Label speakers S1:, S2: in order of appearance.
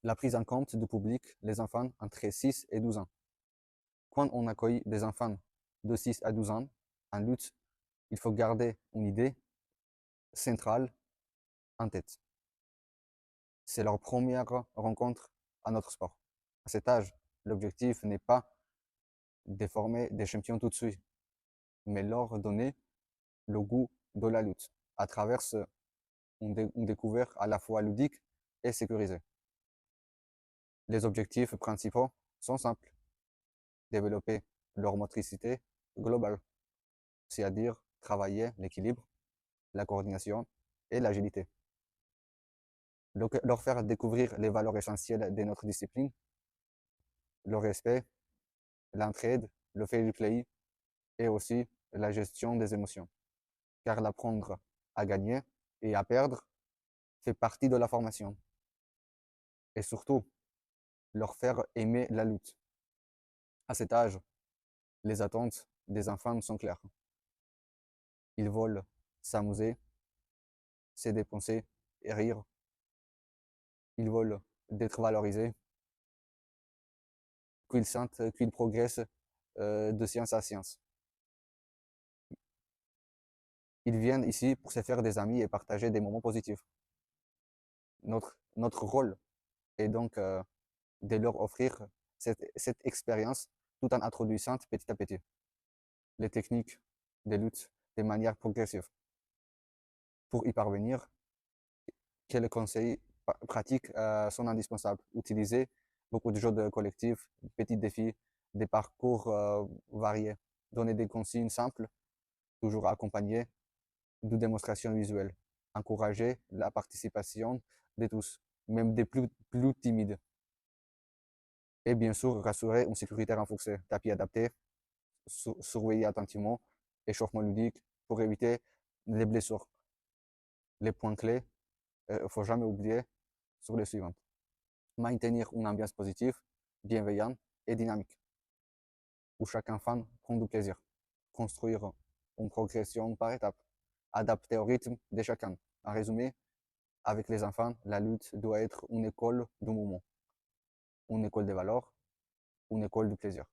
S1: La prise en compte du public, les enfants entre 6 et 12 ans. Quand on accueille des enfants de 6 à 12 ans en lutte, il faut garder une idée centrale en tête. C'est leur première rencontre à notre sport. À cet âge, l'objectif n'est pas de former des champions tout de suite, mais leur donner le goût de la lutte à travers une découverte à la fois ludique et sécurisée. Les objectifs principaux sont simples: développer leur motricité globale, c'est-à-dire travailler l'équilibre, la coordination et l'agilité. Leur faire découvrir les valeurs essentielles de notre discipline, le respect, l'entraide, le fair play et aussi la gestion des émotions. Car l'apprendre à gagner et à perdre fait partie de la formation. Et surtout, leur faire aimer la lutte. À cet âge, les attentes des enfants sont claires. Ils veulent s'amuser, se dépenser et rire. Ils veulent d'être valorisés, qu'ils sentent qu'ils progressent de science à science. Ils viennent ici pour se faire des amis et partager des moments positifs. Notre rôle est donc de leur offrir cette expérience tout en introduisant petit à petit les techniques de lutte de manière progressive. Pour y parvenir, quels conseils pratiques sont indispensables? Utiliser beaucoup de jeux de collectifs, de petits défis, des parcours variés. Donner des consignes simples, toujours accompagnées de démonstrations visuelles. Encourager la participation de tous, même des plus timides. Et bien sûr, rassurer une sécurité renforcée, tapis adapté, surveiller attentivement, échauffement ludique pour éviter les blessures. Les points clés, il ne faut jamais oublier sur les suivantes: maintenir une ambiance positive, bienveillante et dynamique, où chaque enfant prend du plaisir, construire une progression par étapes, adapter au rythme de chacun. En résumé, avec les enfants, la lutte doit être une école du moment, une école des valeurs, une école du plaisir.